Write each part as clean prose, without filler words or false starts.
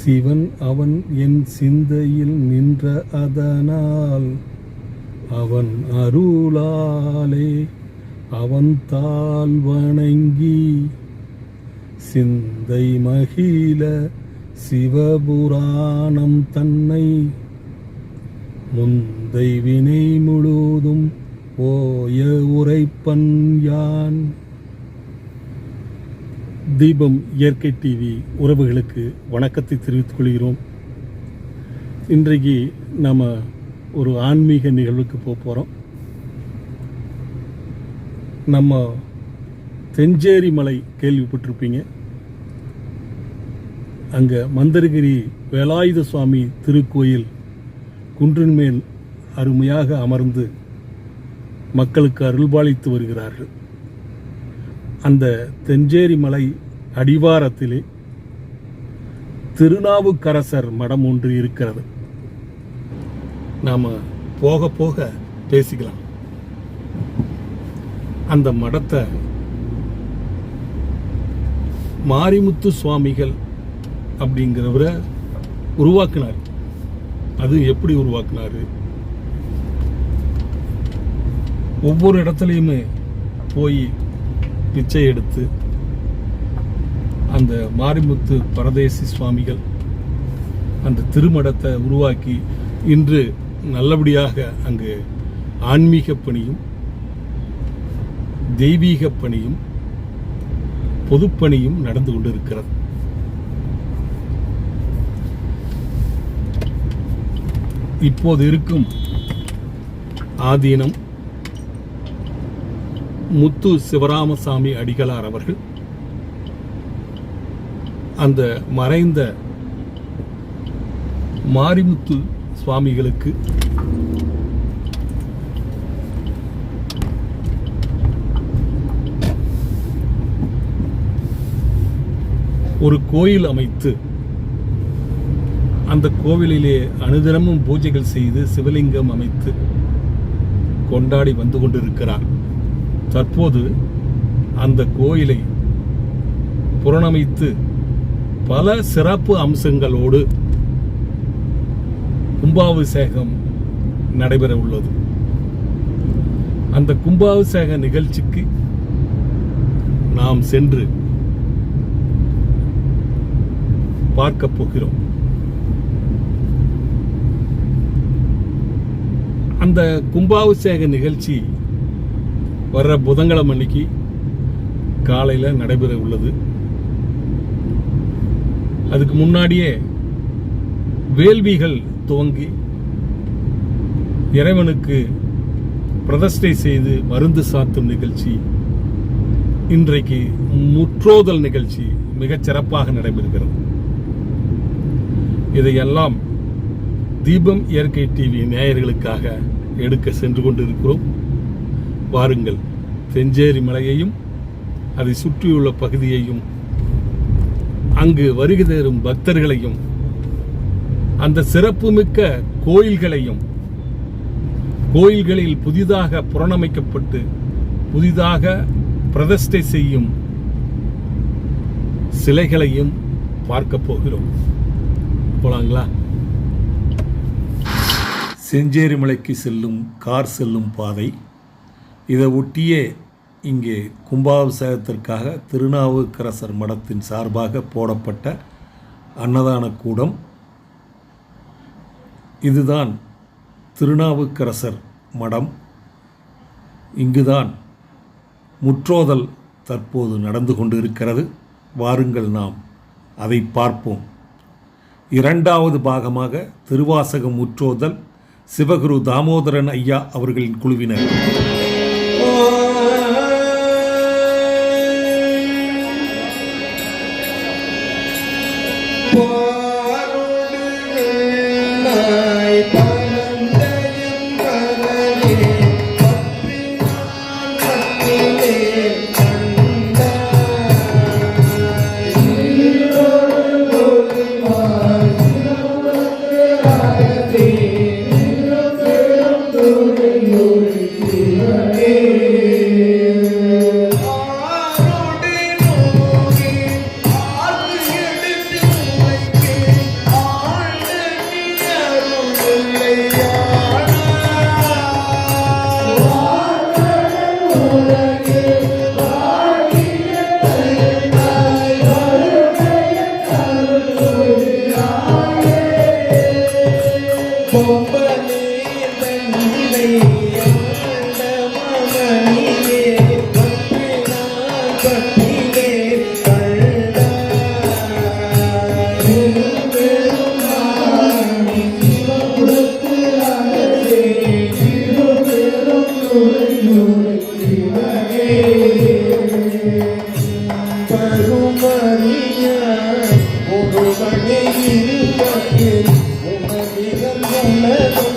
சிவன் அவன் என் சிந்தையில் நின்ற அதனால் அவன் அருளாலே அவன் தாள் வணங்கி சிந்தை மகிழ சிவபுராணம் தன்னை முந்தை வினை முழுதும் ஓய உரைப்பன் யான். தீபம் இயற்கை டிவி உறவுகளுக்கு வணக்கத்தை தெரிவித்துக் கொள்கிறோம். இன்றைக்கு நம்ம ஒரு ஆன்மீக நிகழ்வுக்கு போகிறோம். நம்ம தெஞ்சேரி மலை கேள்விப்பட்டிருப்பீங்க. அங்கே மந்திரகிரி வேலாயுத சுவாமி திருக்கோயில் குன்றின் மேல் அருமையாக அமர்ந்து மக்களுக்கு அருள்பாலித்து வருகிறார்கள். அந்த தெஞ்சேரி மலை அடிவாரத்திலே திருநாவுக்கரசர் மடம் ஒன்று இருக்கிறது. நாம் போக போக பேசிக்கலாம். அந்த மடத்தை மாரிமுத்து சுவாமிகள் அப்படிங்கிறவரை உருவாக்கினார். அது எப்படி உருவாக்கினார்? ஒவ்வொரு இடத்துலையுமே போய் பிச்சை எடுத்து அந்த மாரிமுத்து பரதேசி சுவாமிகள் அந்த திருமடத்தை உருவாக்கி இன்று நல்லபடியாக அங்கு ஆன்மீக பணியும் தெய்வீக பணியும் பொதுப்பணியும் நடந்து கொண்டிருக்கிறது. இப்போது இருக்கும் ஆதீனம் முத்து சிவராமசாமி அடிகளார் அவர்கள் அந்த மறைந்த மாரிமுத்து சுவாமிகளுக்கு ஒரு கோயில் அமைத்து அந்த கோவிலிலே அனுதினமும் பூஜைகள் செய்து சிவலிங்கம் அமைத்து கொண்டாடி வந்து கொண்டிருக்கிறார். தற்போது அந்த கோயிலை புனரமைத்து பல சிறப்பு அம்சங்களோடு கும்பாபிஷேகம் நடைபெற உள்ளது. அந்த கும்பாபிஷேக நிகழ்ச்சிக்கு நாம் சென்று பார்க்க போகிறோம். அந்த கும்பாபிஷேக நிகழ்ச்சி வர்ற புதன்கிழமை அன்னைக்கு காலையில் நடைபெற உள்ளது. அதுக்கு முன்னாடியே வேள்விகள் துவங்கி இறைவனுக்கு பிரதிஷ்டை செய்து மருந்து சாத்தும் நிகழ்ச்சி, இன்றைக்கு முற்றோதல் நிகழ்ச்சி மிகச் சிறப்பாக நடைபெறுகிறது. இதையெல்லாம் தீபம் இயற்கை டிவி நேயர்களுக்காக எடுக்க சென்று கொண்டிருக்கிறோம். வாருங்கள், தெஞ்சேரி மலையையும் அதை சுற்றியுள்ள பகுதியையும் அங்கு வருகை தரும் பக்தர்களையும் அந்த சிறப்புமிக்க கோயில்களையும் கோயில்களில் புதிதாக புனரமைக்கப்பட்டு புதிதாக பிரதிஷ்டை செய்யும் சிலைகளையும் பார்க்க போகிறோம். போலாங்களா? செஞ்சேரி மலைக்கு செல்லும் கார் செல்லும் பாதை. இதை ஒட்டியே இங்கே கும்பாபிஷேகத்திற்காக திருநாவுக்கரசர் மடத்தின் சார்பாக போடப்பட்ட அன்னதான கூடம். இதுதான் திருநாவுக்கரசர் மடம். இங்குதான் முற்றோதல் தற்போது நடந்து கொண்டிருக்கிறது. வாருங்கள், நாம் அதை பார்ப்போம். இரண்டாவது பாகமாக திருவாசகம் முற்றோதல் சிவகுரு தாமோதரன் ஐயா அவர்களின் குழுவினர். Hey பொம்பனே தன்னை ஆண்ட மகனிலே பற்றினான் பற்றிலே கண்டாய். பெருமானி சிவபுரத்து அரசே திருப்பெரும் துறையூரை சிவனே. பருமறிய ஒருவனே இருப்பதில் உணவிதம் உலகம்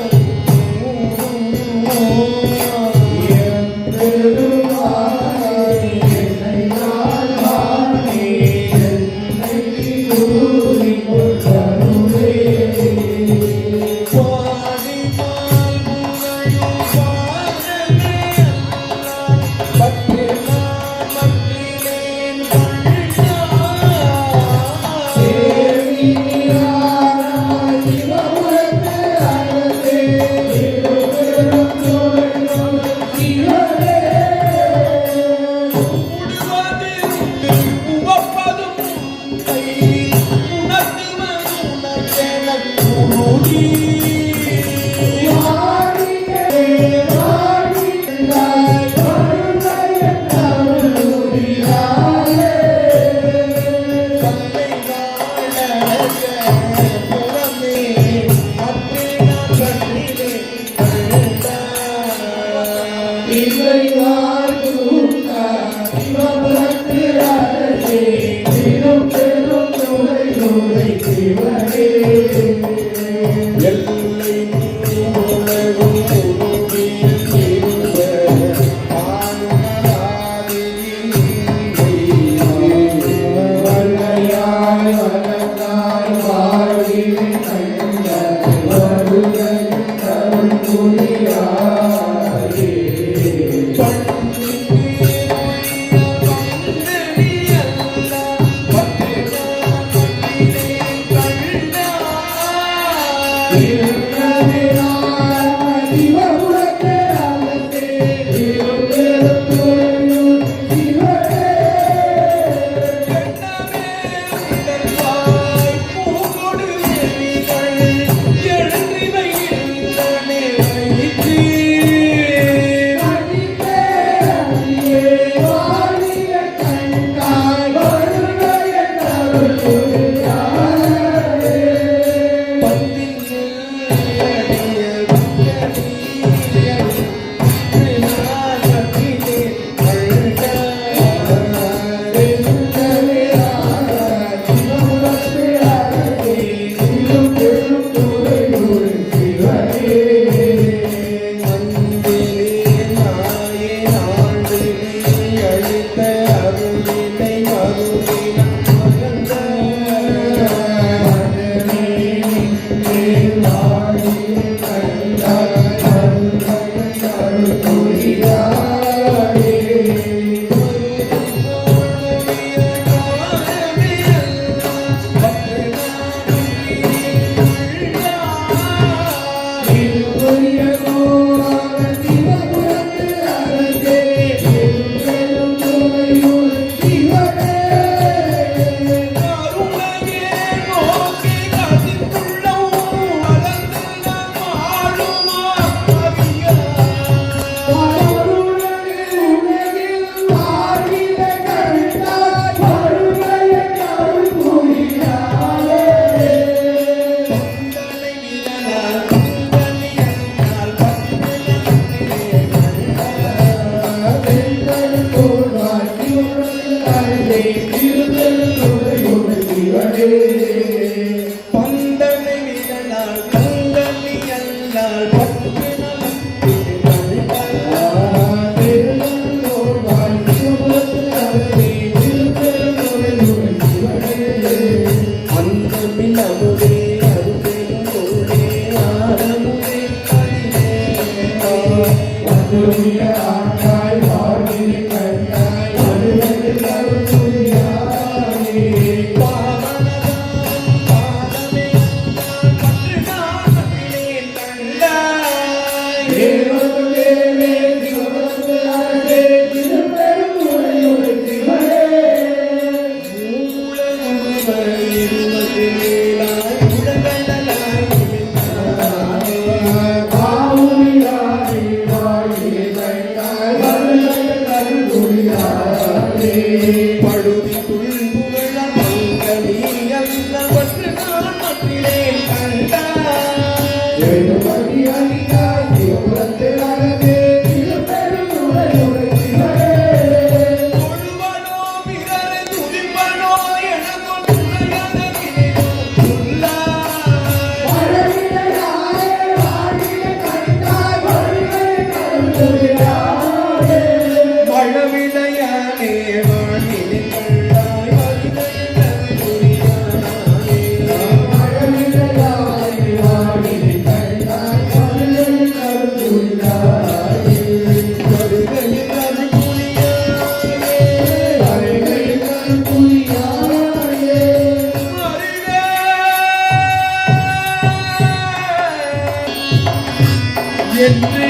என்று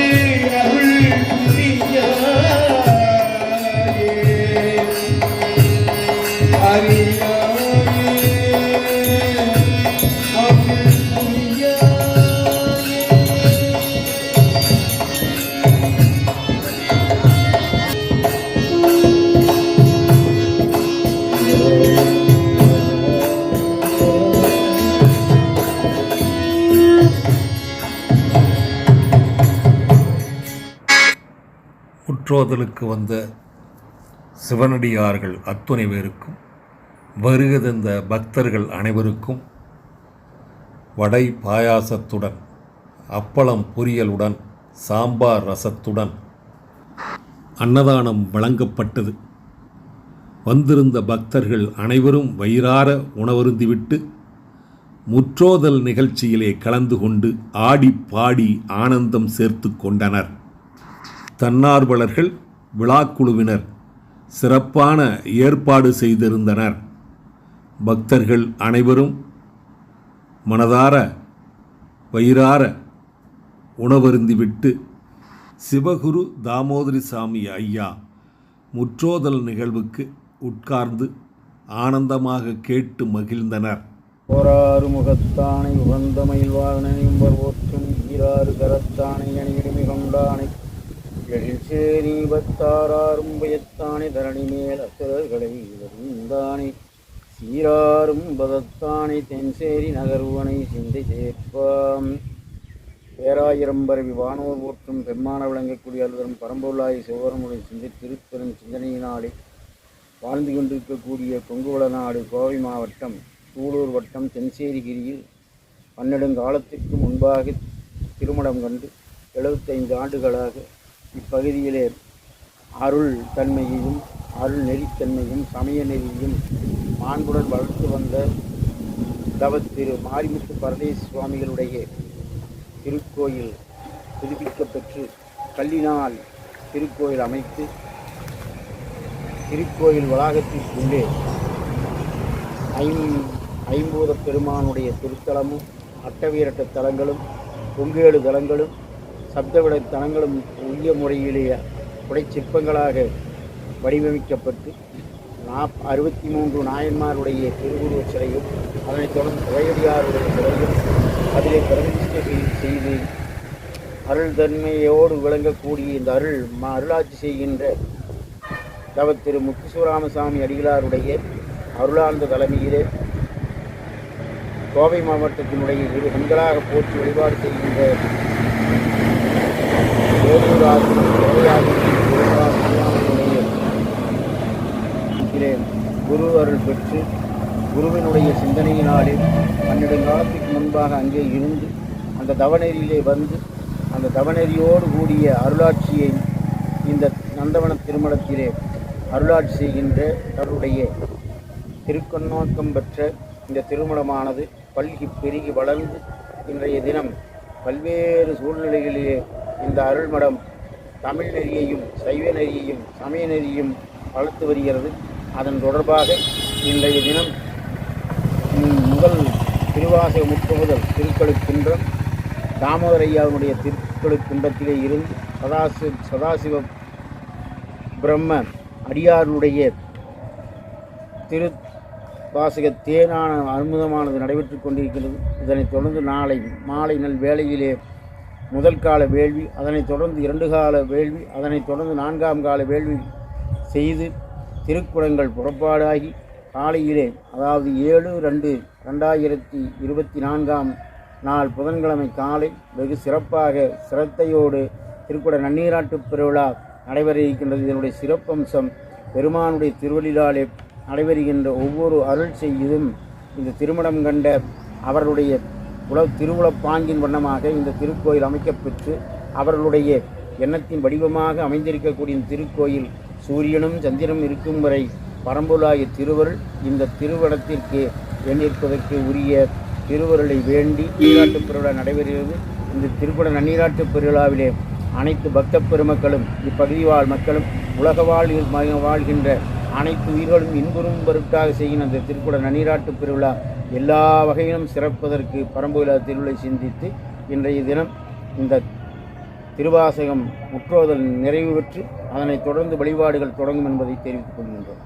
அருள் புரியாயே அறியாயே அருள் புரியாயே. முற்றோதலுக்கு வந்த சிவனடியார்கள் அத்துணை பேருக்கும், வருகை தந்த பக்தர்கள் அனைவருக்கும் வடை பாயாசத்துடன், அப்பளம் பொரியலுடன், சாம்பார் ரசத்துடன் அன்னதானம் வழங்கப்பட்டது. வந்திருந்த பக்தர்கள் அனைவரும் வயிறார உணவருந்திவிட்டு முற்றோதல் நிகழ்ச்சியிலே கலந்து கொண்டு ஆடி பாடி ஆனந்தம் சேர்த்து கொண்டனர். தன்னார்வலர்கள், விழாக்குழுவினர் சிறப்பான ஏற்பாடு செய்திருந்தனர். பக்தர்கள் அனைவரும் மனதார வயிறார உணவருந்திவிட்டு சிவகுரு தாமோதரி சாமி ஐயா முற்றோதல் நிகழ்வுக்கு உட்கார்ந்து ஆனந்தமாக கேட்டு மகிழ்ந்தனர். போராறு முகத்தானை உகந்தமயில் வாழ்னையும் போற்றும் ஈராறு கரத்தானை அணியிடுமி கொண்டானை எழில்சேரி பத்தாராரும் பயத்தானை தரணி மேல் அசுரர்களை இருந்தானை சீராரும் பதத்தானை தென்சேரி நகர்வனை சிந்தை சேர்ப்பாம். பேராயிரம் பரவி வானோர் போற்றும் பெம்மான விளங்கக்கூடிய அலுவலரும் பரம்பொருளாய் சிவபெருமானை திருப்பெரும் சிந்தனையினாலே வாழ்ந்து கொண்டிருக்கக்கூடிய கொங்குவள நாடு கோவை மாவட்டம் சூலூர் வட்டம் தென்சேரிகிரியில் 12 காலத்திற்கு முன்பாக திருமணம் கண்டு 75 ஆண்டுகளாக இப்பகுதியிலே அருள் தன்மையையும் அருள் நெறித்தன்மையும் சமய நெறியையும் மாண்புடன் வளர்த்து வந்த திரு மாரிமுத்து பரதேசி சுவாமிகளுடைய திருக்கோயில் புதுப்பிக்கப்பெற்று கல்லினால் திருக்கோயில் அமைத்து திருக்கோயில் வளாகத்திற்குள்ளே ஐம்பூத பெருமானுடைய திருத்தலமும் அட்டவீரட்ட தலங்களும் பொங்கேடு தலங்களும் சப்தவிட தலங்களும் உரிய முறையிலேயே புடைச்சிற்பங்களாக வடிவமைக்கப்பட்டு 63 நாயன்மாருடைய திருவுருவச் சிலையும் அதனைத் தொடர்ந்து உரையடியாருடைய சிலையும் அதிலே பிரதிஷ்டை செய்து அருள் தன்மையோடு விளங்கக்கூடிய இந்த அருளாட்சி செய்கின்ற திரு முத்துசிவராமசாமி அடிகளாருடைய அருளார்ந்த தலைமையிலே கோவை மாவட்டத்தினுடைய 2 கண்களாக போற்றி வழிபாடு செய்கின்ற வேலூர் குரு அருள் பெற்று குருவினுடைய சிந்தனையினாலே 12 காலத்துக்கு முன்பாக அங்கே இருந்து அந்த தவநெறியிலே வந்து அந்த தவநெறியோடு கூடிய அருளாட்சியை இந்த நந்தவன திருமணத்திலே அருளாட்சி செய்கின்ற அவருடைய திருக்கண்ணோக்கம் பெற்ற இந்த திருமணமானது பல்கி பெருகி வளர்ந்து இன்றைய தினம் பல்வேறு சூழ்நிலைகளிலே இந்த அருள்மடம் தமிழ் நெறியையும் சைவ நெறியையும் சமய நெறியும் வளர்த்து வருகிறது. அதன் தொடர்பாக இன்றைய தினம் முதல் திருவாசக முற்றுமுதல் திருக்கழுக்குன்றம் தாமோதரையாவுடைய திருக்கழுக்குன்றத்திலே இருந்து சதாசிவ பிரம்ம அடியாருடைய திருவாசக தேனான அற்புதமானது நடைபெற்று கொண்டிருக்கிறது. இதனைத் தொடர்ந்து நாளை மாலை நல் வேளையிலே முதல் கால வேள்வி, அதனைத் தொடர்ந்து 2 கால வேள்வி, அதனைத் தொடர்ந்து 4ஆம் கால வேள்வி செய்து திருக்குடங்கள் புறப்பாடாகி காலையிலே அதாவது 7/2/2024 நாள் புதன்கிழமை காலை வெகு சிறப்பாக சிரத்தையோடு திருக்குட நன்னீராட்டு பெருவிழா நடைபெற இருக்கின்றது. இதனுடைய சிறப்பம்சம் பெருமானுடைய திருவள்ளிலாலே நடைபெறுகின்ற ஒவ்வொரு அருள் செய்தும் இந்த திருமணம் கண்ட அவர்களுடைய திருவுளப்பாங்கின் வண்ணமாக இந்த திருக்கோயில் அமைக்கப்பெற்று அவர்களுடைய எண்ணத்தின் வடிவமாக அமைந்திருக்கக்கூடிய இந்த திருக்கோயில் சூரியனும் சந்திரனும் இருக்கும் வரை பரம்பொருளாகிய திருவருள் இந்த திருவடத்திற்கு எண்ணிருப்பதற்கு உரிய திருவருளை வேண்டி நீராட்டுப் பெருவிழா நடைபெறுகிறது. இந்த திருக்குட நன்னீராட்டு பெருவிழாவிலே அனைத்து பக்த பெருமக்களும் இப்பகுதி வாழ் மக்களும் உலக வாழ்கின்ற அனைத்து உயிர்களும் இன்புறும் பொருட்டாக செய்கின்ற அந்த திருக்குட நன்னீராட்டு பெருவிழா எல்லா வகையிலும் சிறப்பதற்கு பரம்பொருளா திருவிழை சிந்தித்து இன்றைய தினம் இந்த திருவாசகம் முற்றோதல் நிறைவு பெற்று அதனைத் தொடர்ந்து வழிபாடுகள் தொடங்கும் என்பதை தெரிவித்துக் கொள்கின்றோம்.